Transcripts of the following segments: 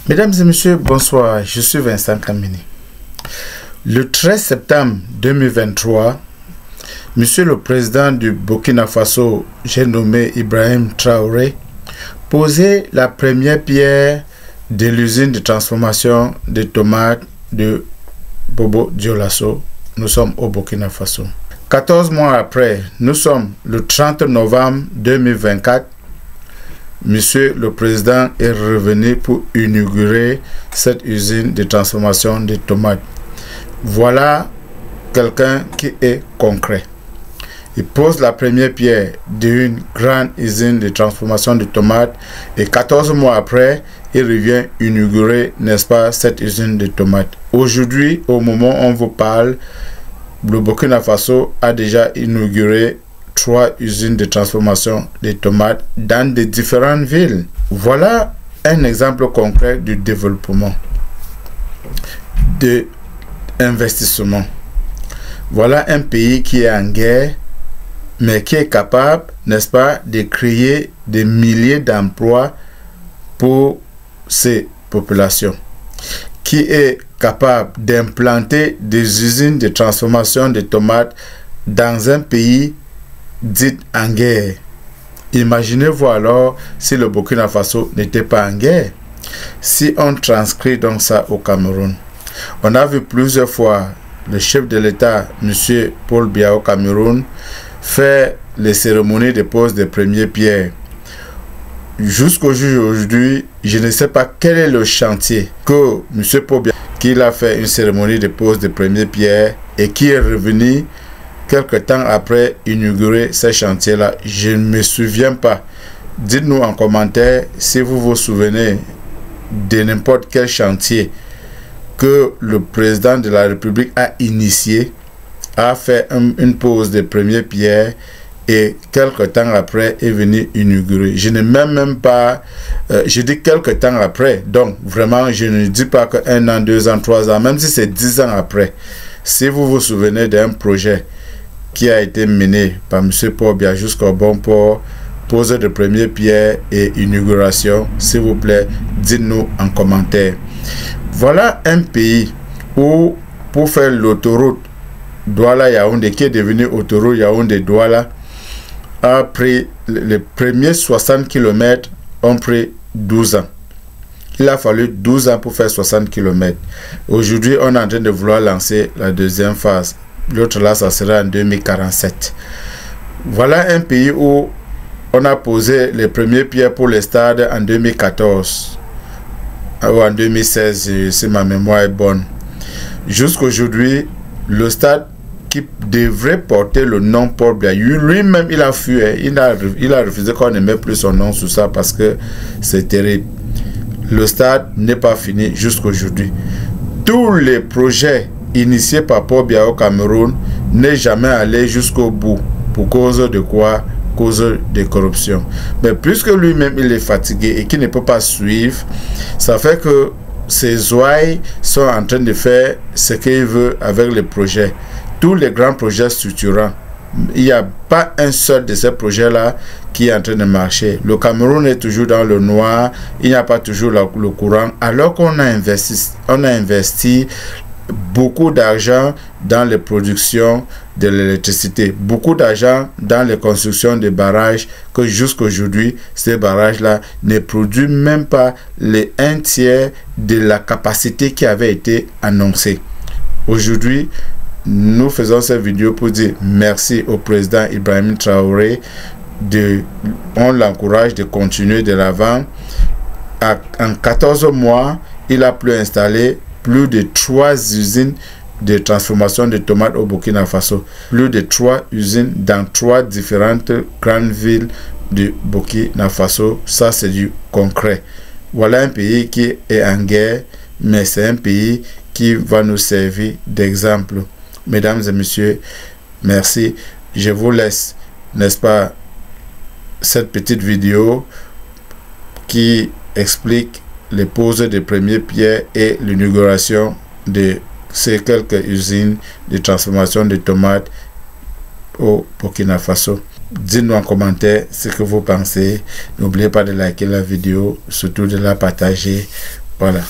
Mesdames et messieurs, bonsoir, je suis Vincent Kamini. Le 13 septembre 2023, Monsieur le Président du Burkina Faso, j'ai nommé Ibrahim Traoré, posait la première pierre de l'usine de transformation de tomates de Bobo Dioulasso. Nous sommes au Burkina Faso. 14 mois après, nous sommes le 30 novembre 2024. Monsieur le Président est revenu pour inaugurer cette usine de transformation de tomates. Voilà quelqu'un qui est concret. Il pose la première pierre d'une grande usine de transformation de tomates et 14 mois après, il revient inaugurer, n'est-ce pas, cette usine de tomates. Aujourd'hui, au moment où on vous parle, le Burkina Faso a déjà inauguré 3 usines de transformation de tomates dans de différentes villes. Voilà un exemple concret du développement, de investissement. Voilà un pays qui est en guerre, mais qui est capable, n'est-ce pas, de créer des milliers d'emplois pour ces populations, qui est capable d'implanter des usines de transformation de tomates dans un pays dit en guerre. Imaginez-vous alors si le Burkina Faso n'était pas en guerre. Si on transcrit donc ça au Cameroun, on a vu plusieurs fois le chef de l'État, M. Paul Biya au Cameroun, faire les cérémonies de pose des premières pierres. Jusqu'au jour d'aujourd'hui, je ne sais pas quel est le chantier que M. Paul Biya, qu'il a fait une cérémonie de pose des premières pierres et qui est revenu quelque temps après inaugurer ce chantier-là. Je ne me souviens pas. Dites-nous en commentaire si vous vous souvenez de n'importe quel chantier que le président de la République a initié, a fait une pose de première pierre et quelque temps après est venu inaugurer. Je ne même pas, je dis quelque temps après, donc vraiment je ne dis pas que 1 an, 2 ans, 3 ans, même si c'est 10 ans après. Si vous vous souvenez d'un projet qui a été mené par M. Paul Biya jusqu'au bon port, pose de première pierre et inauguration, s'il vous plaît, dites-nous en commentaire. Voilà un pays où, pour faire l'autoroute Douala-Yaoundé, qui est devenu autoroute Yaoundé-Douala, a pris les premiers 60 km, ont pris 12 ans. Il a fallu 12 ans pour faire 60 km. Aujourd'hui, on est en train de vouloir lancer la deuxième phase. L'autre là, ça sera en 2047. Voilà un pays où on a posé les premières pierres pour les stades en 2014 ou en 2016, si ma mémoire est bonne. Jusqu'aujourd'hui, le stade qui devrait porter le nom Paul Biya, lui-même il a fui, il a refusé qu'on ne mette plus son nom sur ça parce que c'est terrible. Le stade n'est pas fini jusqu'aujourd'hui. Tous les projets initiés par Paul Biya au Cameroun n'est jamais allé jusqu'au bout. Pour cause de quoi? Cause de corruption. Mais puisque lui-même il est fatigué et qu'il ne peut pas suivre, ça fait que ses ouailles sont en train de faire ce qu'il veut avec les projets. Tous les grands projets structurants, il n'y a pas un seul de ces projets-là qui est en train de marcher. Le Cameroun est toujours dans le noir, il n'y a pas toujours le courant, alors qu'on a investi beaucoup d'argent dans les productions de l'électricité, beaucoup d'argent dans les constructions de barrages, que jusqu'aujourd'hui, ces barrages-là ne produisent même pas les 1/3 de la capacité qui avait été annoncée. Aujourd'hui, nous faisons cette vidéo pour dire merci au président Ibrahim Traoré. On l'encourage de continuer de l'avant. En 14 mois, il a pu installer plus de 3 usines de transformation de tomates au Burkina Faso. Plus de 3 usines dans 3 différentes grandes villes du Burkina Faso. Ça, c'est du concret. Voilà un pays qui est en guerre, mais c'est un pays qui va nous servir d'exemple. Mesdames et messieurs, merci. Je vous laisse, n'est-ce pas, cette petite vidéo qui explique les poses de premières pierres et l'inauguration de ces quelques usines de transformation de tomates au Burkina Faso. Dites-nous en commentaire ce que vous pensez. N'oubliez pas de liker la vidéo, surtout de la partager Voilà.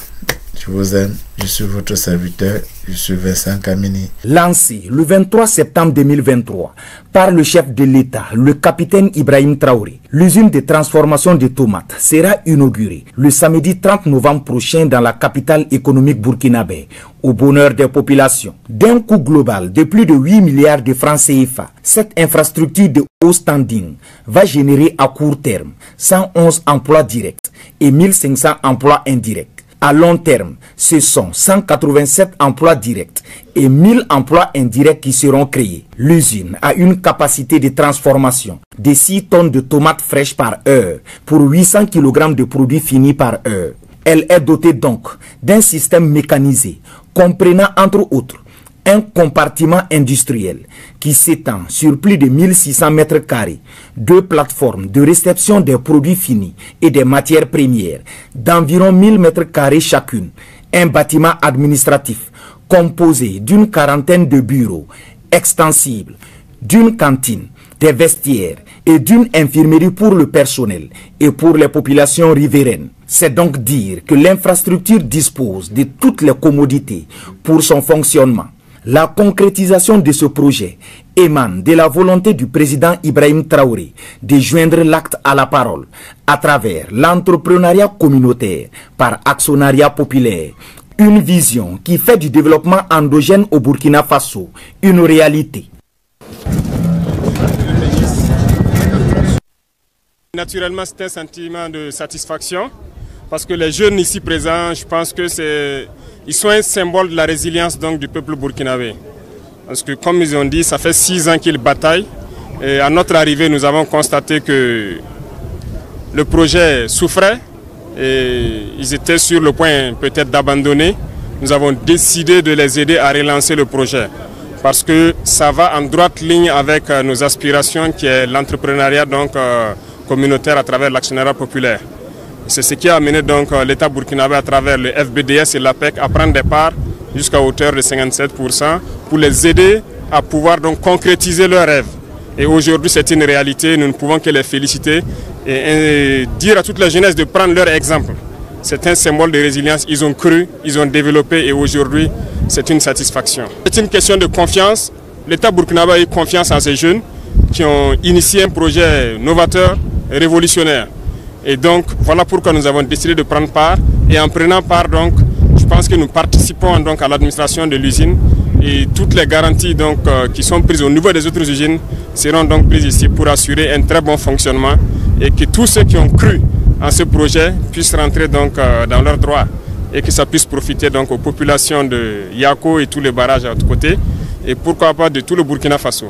Je vous aime, je suis votre serviteur, je suis Vincent Kamini. Lancé le 23 septembre 2023 par le chef de l'État, le capitaine Ibrahim Traoré, l'usine de transformation de tomates sera inaugurée le samedi 30 novembre prochain dans la capitale économique burkinabé, au bonheur des populations. D'un coût global de plus de 8 milliards de francs CFA, cette infrastructure de haut standing va générer à court terme 111 emplois directs et 1500 emplois indirects. À long terme, ce sont 187 emplois directs et 1000 emplois indirects qui seront créés. L'usine a une capacité de transformation de 6 tonnes de tomates fraîches par heure pour 800 kg de produits finis par heure. Elle est dotée donc d'un système mécanisé comprenant entre autres un compartiment industriel qui s'étend sur plus de 1600 mètres carrés, 2 plateformes de réception des produits finis et des matières premières d'environ 1000 mètres carrés chacune, un bâtiment administratif composé d'une quarantaine de bureaux extensibles, d'une cantine, des vestiaires et d'une infirmerie pour le personnel et pour les populations riveraines. C'est donc dire que l'infrastructure dispose de toutes les commodités pour son fonctionnement. La concrétisation de ce projet émane de la volonté du président Ibrahim Traoré de joindre l'acte à la parole à travers l'entrepreneuriat communautaire par actionnariat populaire. Une vision qui fait du développement endogène au Burkina Faso une réalité. Naturellement, c'est un sentiment de satisfaction parce que les jeunes ici présents, je pense que ils sont un symbole de la résilience donc, du peuple burkinabé. Parce que comme ils ont dit, ça fait 6 ans qu'ils bataillent. Et à notre arrivée, nous avons constaté que le projet souffrait et ils étaient sur le point peut-être d'abandonner. Nous avons décidé de les aider à relancer le projet. Parce que ça va en droite ligne avec nos aspirations qui est l'entrepreneuriat communautaire à travers l'actionnariat populaire. C'est ce qui a amené donc l'État burkinabé à travers le FBDS et l'APEC à prendre des parts jusqu'à hauteur de 57% pour les aider à pouvoir donc concrétiser leurs rêves. Et aujourd'hui c'est une réalité, nous ne pouvons que les féliciter et dire à toute la jeunesse de prendre leur exemple. C'est un symbole de résilience, ils ont cru, ils ont développé et aujourd'hui c'est une satisfaction. C'est une question de confiance, l'État burkinabé a eu confiance en ces jeunes qui ont initié un projet novateur, révolutionnaire. Et donc, voilà pourquoi nous avons décidé de prendre part. Et en prenant part, donc, je pense que nous participons donc, à l'administration de l'usine. Et toutes les garanties donc, qui sont prises au niveau des autres usines seront donc prises ici pour assurer un très bon fonctionnement. Et que tous ceux qui ont cru en ce projet puissent rentrer donc, dans leurs droits. Et que ça puisse profiter donc, aux populations de Yako et tous les barrages à l'autre côté. Et pourquoi pas de tout le Burkina Faso.